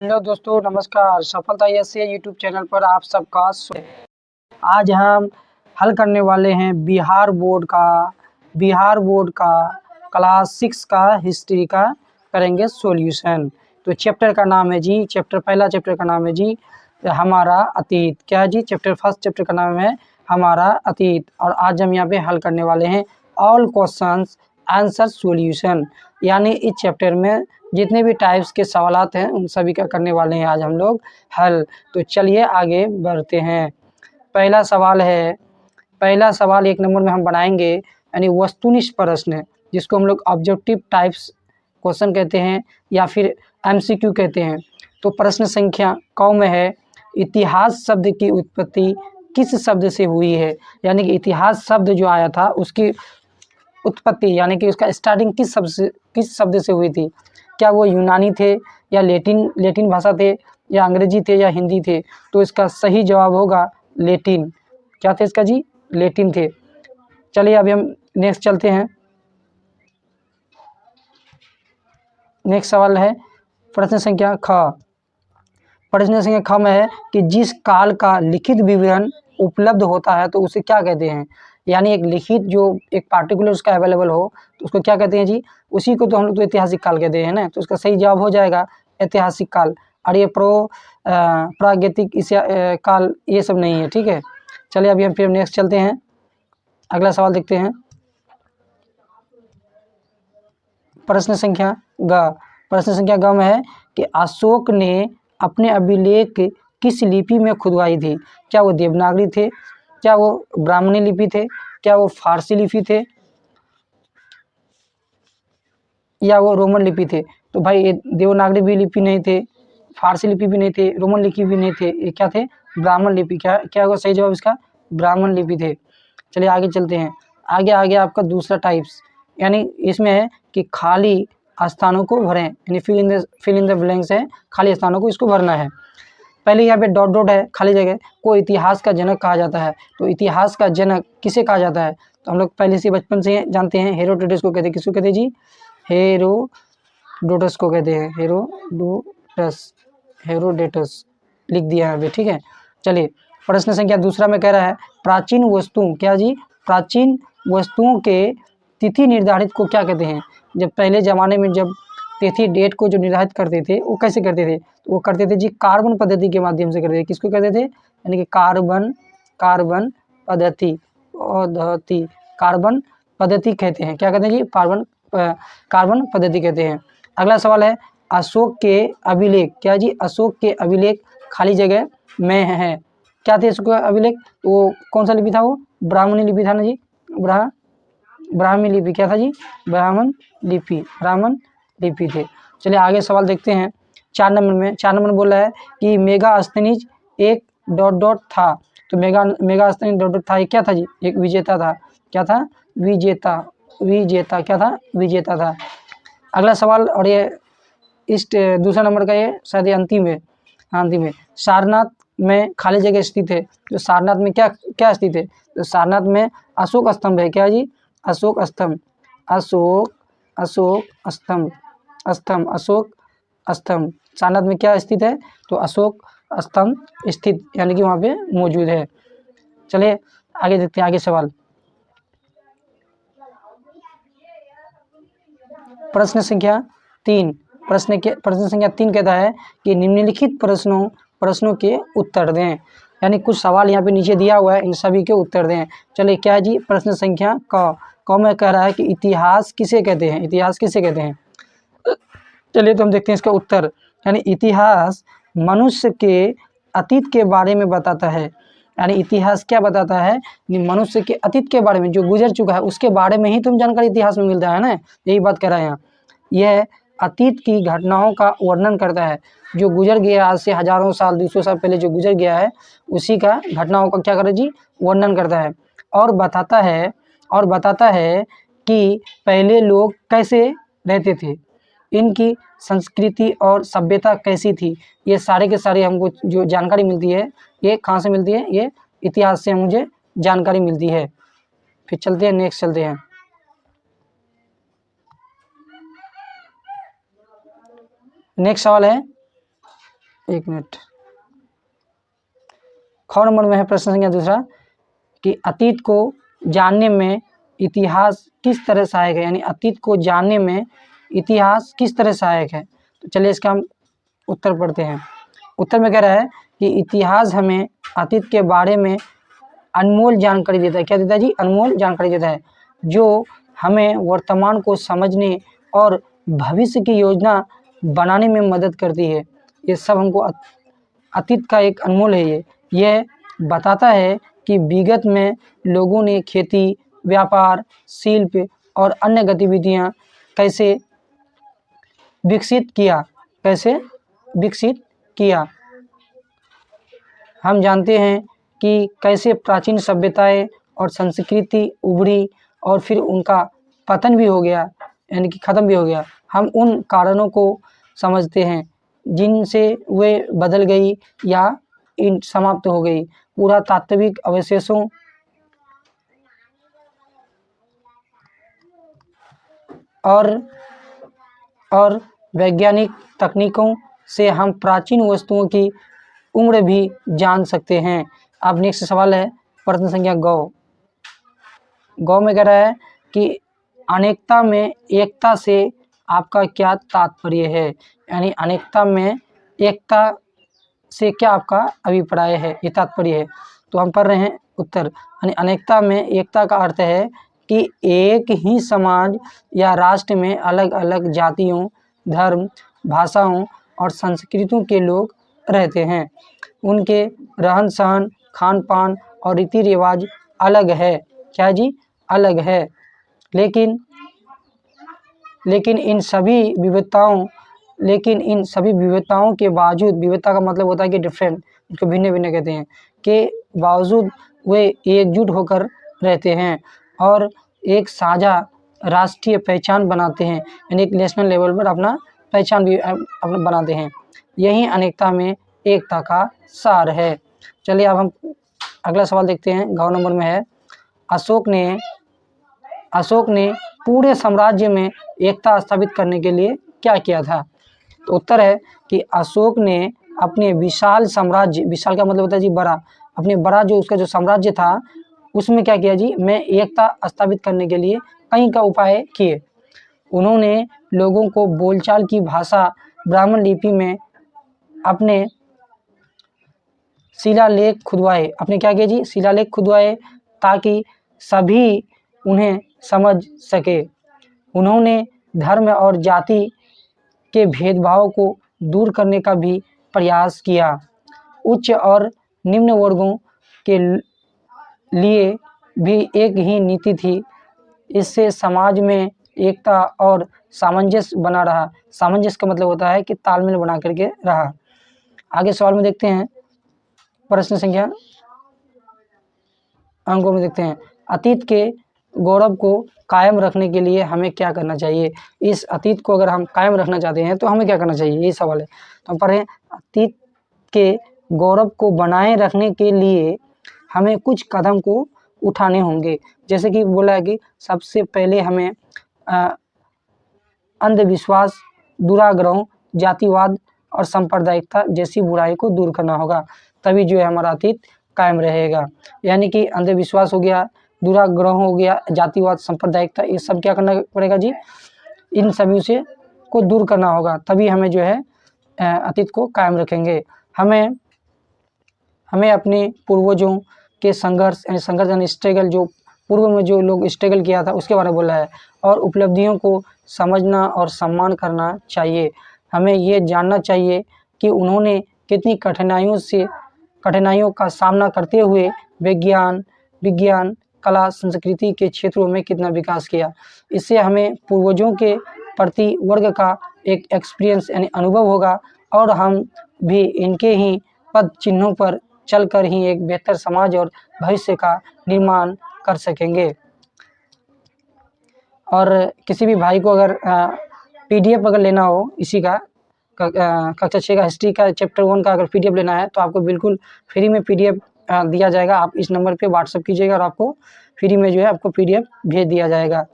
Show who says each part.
Speaker 1: Hello दोस्तों, नमस्कार। सफलता ऐसे यूट्यूब चैनल पर आप सबका आज हम हल करने वाले हैं बिहार बोर्ड का क्लास 6 का हिस्ट्री का करेंगे सॉल्यूशन। तो चैप्टर का नाम है जी, पहला चैप्टर का नाम है जी हमारा अतीत। क्या है जी? फर्स्ट चैप्टर का नाम है हमारा अतीत। और आज हम यहाँ पे हल करने वाले हैं ऑल क्वेश्चंस आंसर सॉल्यूशन, यानी इस चैप्टर में जितने भी टाइप्स के सवालात हैं उन सभी का करने वाले हैं आज हम लोग हल। तो चलिए आगे बढ़ते हैं। पहला सवाल 1 नंबर में हम बनाएंगे, यानी वस्तुनिष्ठ प्रश्न, जिसको हम लोग ऑब्जेक्टिव टाइप्स क्वेश्चन कहते हैं या फिर एमसीक्यू कहते हैं। तो प्रश्न संख्या क में है, इतिहास शब्द की उत्पत्ति किस शब्द से हुई है? यानी कि इतिहास शब्द जो आया था उसकी उत्पत्ति यानी कि उसका स्टार्टिंग किस शब्द से हुई थी? क्या वो यूनानी थे या लेटिन भाषा थे या अंग्रेजी थे या हिंदी थे? तो इसका सही जवाब होगा लेटिन। क्या थे इसका जी? लेटिन थे। चलिए अभी हम नेक्स्ट चलते हैं। नेक्स्ट सवाल है प्रश्न संख्या ख में है कि जिस काल का लिखित विवरण उपलब्ध होता है तो उसे क्या कहते हैं? यानी एक लिखित जो एक पार्टिकुलर उसका अवेलेबल हो तो उसको क्या कहते हैं जी? उसी को तो हम लोग तो ऐतिहासिक काल कहते हैं ना। तो उसका सही जवाब हो जाएगा ऐतिहासिक काल। और ये प्रागैतिक काल ये सब नहीं है, ठीक है। चलिए अभी हम फिर नेक्स्ट चलते हैं, अगला सवाल देखते हैं। प्रश्न संख्या ग में है कि अशोक ने अपने अभिलेख किस लिपि में खुदवाई थी? क्या वो देवनागरी थे, क्या वो ब्राह्मणी लिपि थे, क्या वो फारसी लिपि थे या वो रोमन लिपि थे? तो भाई ये देवनागरी भी लिपि नहीं थे, फारसी लिपि भी नहीं थे, रोमन लिपि भी नहीं थे, ये क्या थे? ब्राह्मण लिपि। क्या होगा सही जवाब इसका? ब्राह्मण लिपि थे। चलिए आगे चलते हैं। आगे आपका दूसरा टाइप्स, यानी इसमें है कि खाली स्थानों को भरें, यानी फिल इन द ब्लैंक्स है, खाली स्थानों को इसको भरना है। पहले यहाँ पे डॉट है, खाली जगह को इतिहास का जनक कहा जाता है। तो इतिहास का जनक किसे कहा जाता है? तो हम लोग पहले से बचपन से जानते हैं, हेरोडोटस को कहते हैं। किसको कहते हैं जी? हेरोडोटस को कहते हैं। हेरोडेटस लिख दिया है, ठीक है। चलिए प्रश्न संख्या दूसरा में कह रहा है प्राचीन वस्तुओं, क्या जी? प्राचीन वस्तुओं के तिथि निर्धारित को क्या कहते हैं? जब पहले ज़माने में जब तिथि डेट को जो निर्धारित करते थे वो कैसे करते थे? तो वो करते थे जी कार्बन पद्धति के माध्यम से करते थे। किसको कहते थे? यानी कि कार्बन पद्धति कहते हैं। क्या कहते हैं जी? कार्बन पद्धति कहते हैं। अगला सवाल है अशोक के अभिलेख, क्या जी? अशोक के अभिलेख खाली जगह में है। क्या थे अशोक का अभिलेख? वो कौन सा लिपि था? वो ब्राह्मणी लिपि था ना जी। ब्राह्मी लिपि क्या था जी? ब्राह्मण लिपि थे। चलिए आगे सवाल देखते हैं। 4 नंबर में बोल रहा है कि मेगास्थनीज एक डॉट था। तो मेगास्थनीज डॉट था, ये क्या था जी? एक विजेता था। क्या था? विजेता क्या था? विजेता था। अगला सवाल, और ये इस दूसरा नंबर का, ये शायद अंतिम है। सारनाथ में खाली जगह स्थित है। तो सारनाथ में क्या स्थित है? तो सारनाथ में अशोक स्तंभ है। क्या जी? अशोक स्तंभ सारनाथ में क्या स्थित है? तो अशोक स्तंभ स्थित, यानी कि वहाँ पे मौजूद है। चलिए आगे देखते हैं आगे सवाल। प्रश्न संख्या 3 कहता है कि निम्नलिखित प्रश्नों के उत्तर दें। यानी कुछ सवाल यहाँ पे नीचे दिया हुआ है, इन सभी के उत्तर दें। चलिए क्या है जी? प्रश्न संख्या क में कह रहा है कि इतिहास किसे कहते हैं? चलिए तो हम देखते हैं इसका उत्तर। यानी इतिहास मनुष्य के अतीत के बारे में बताता है। यानी इतिहास क्या बताता है? मनुष्य के अतीत के बारे में, जो गुजर चुका है उसके बारे में ही तुम जानकारी इतिहास में मिलता है ना। यही बात कह रहा है यहाँ। यह अतीत की घटनाओं का वर्णन करता है, जो गुजर गया आज से हजारों साल 200 साल पहले जो गुजर गया है उसी का घटनाओं का क्या करे जी? वर्णन करता है। और बताता है कि पहले लोग कैसे रहते थे, इनकी संस्कृति और सभ्यता कैसी थी। ये सारे के सारे हमको जो जानकारी मिलती है, ये कहाँ से मिलती है? ये इतिहास से मुझे जानकारी मिलती है। फिर चलते हैं, नेक्स्ट चलते हैं। नेक्स्ट सवाल है एक मिनट। ख नंबर में है प्रश्न संख्या दूसरा कि अतीत को जानने में इतिहास किस तरह सहायक है, यानी अतीत को जानने में इतिहास किस तरह सहायक है। तो चलिए इसका हम उत्तर पढ़ते हैं। उत्तर में कह रहा है कि इतिहास हमें अतीत के बारे में अनमोल जानकारी देता है। क्या देता है जी? अनमोल जानकारी देता है, जो हमें वर्तमान को समझने और भविष्य की योजना बनाने में मदद करती है। ये सब हमको अतीत का एक अनमोल है। ये बताता है कि विगत में लोगों ने खेती, व्यापार, शिल्प और अन्य गतिविधियां कैसे विकसित किया। हम जानते हैं कि कैसे प्राचीन सभ्यताएं और संस्कृति उभरी और फिर उनका पतन भी हो गया, यानी कि ख़त्म भी हो गया। हम उन कारणों को समझते हैं जिनसे वे बदल गई या समाप्त हो गई। पुरातात्विक अवशेषों और वैज्ञानिक तकनीकों से हम प्राचीन वस्तुओं की उम्र भी जान सकते हैं। अब नेक्स्ट सवाल है प्रश्न संख्या गौ में कह रहा है कि अनेकता में एकता से आपका क्या तात्पर्य है, यानी अनेकता में एकता से क्या आपका अभिप्राय है, ये तात्पर्य है। तो हम पढ़ रहे हैं उत्तर, यानी अनेकता में एकता का अर्थ है कि एक ही समाज या राष्ट्र में अलग अलग जातियों, धर्म, भाषाओं और संस्कृतियों के लोग रहते हैं। उनके रहन सहन, खान पान और रीति रिवाज अलग है। क्या जी? अलग है। लेकिन इन सभी विविधताओं के बावजूद, विविधता का मतलब होता है कि डिफरेंट, इसको भिन्न भिन्न कहते हैं, के बावजूद वे एकजुट होकर रहते हैं और एक साझा राष्ट्रीय पहचान बनाते हैं, यानी एक नेशनल लेवल पर अपना पहचान भी अपना बनाते हैं। यही अनेकता में एकता का सार है। चलिए अब हम अगला सवाल देखते हैं। घ नंबर में है अशोक ने पूरे साम्राज्य में एकता स्थापित करने के लिए क्या किया था। तो उत्तर है कि अशोक ने अपने विशाल साम्राज्य, विशाल का मतलब होता है जी बड़ा, अपने बड़ा जो उसका जो साम्राज्य था उसमें क्या किया जी, में एकता स्थापित करने के लिए कई का उपाय किए। उन्होंने लोगों को बोलचाल की भाषा ब्राह्मण लिपि में अपने शिलालेख खुदवाए ताकि सभी उन्हें समझ सके। उन्होंने धर्म और जाति के भेदभाव को दूर करने का भी प्रयास किया। उच्च और निम्न वर्गों के लिए भी एक ही नीति थी। इससे समाज में एकता और सामंजस्य बना रहा। सामंजस्य का मतलब होता है कि तालमेल बना करके रहा। आगे सवाल में देखते हैं, प्रश्न संख्या अंकों में देखते हैं। अतीत के गौरव को कायम रखने के लिए हमें क्या करना चाहिए। इस अतीत को अगर हम कायम रखना चाहते हैं तो हमें क्या करना चाहिए, ये सवाल है। तो हम पढ़ें, अतीत के गौरव को बनाए रखने के लिए हमें कुछ कदम को उठाने होंगे। जैसे कि बोला है कि सबसे पहले हमें अंधविश्वास, दुराग्रहों, जातिवाद और सांप्रदायिकता जैसी बुराई को दूर करना होगा, तभी जो है हमारा अतीत कायम रहेगा। यानी कि अंधविश्वास हो गया, दुराग्रह हो गया, जातिवाद, सांप्रदायिकता, ये सब क्या करना पड़ेगा जी, इन सभी से को दूर करना होगा, तभी हमें जो है अतीत को कायम रखेंगे। हमें अपने पूर्वजों के संघर्ष यानी स्ट्रगल, जो पूर्व में जो लोग स्ट्रगल किया था उसके बारे में बोला है, और उपलब्धियों को समझना और सम्मान करना चाहिए। हमें ये जानना चाहिए कि उन्होंने कितनी कठिनाइयों का सामना करते हुए विज्ञान, कला, संस्कृति के क्षेत्रों में कितना विकास किया। इससे हमें पूर्वजों के प्रति वर्ग का एक एक्सपीरियंस यानी अनुभव होगा और हम भी इनके ही पद चिन्हों पर चलकर ही एक बेहतर समाज और भविष्य का निर्माण कर सकेंगे। और किसी भी भाई को अगर पीडीएफ अगर लेना हो इसी का कक्षा 6 का हिस्ट्री का चैप्टर 1 का अगर पीडीएफ लेना है तो आपको बिल्कुल फ्री में पीडीएफ दिया जाएगा। आप इस नंबर पे व्हाट्सएप कीजिएगा और आपको फ्री में जो है आपको पीडीएफ भेज दिया जाएगा।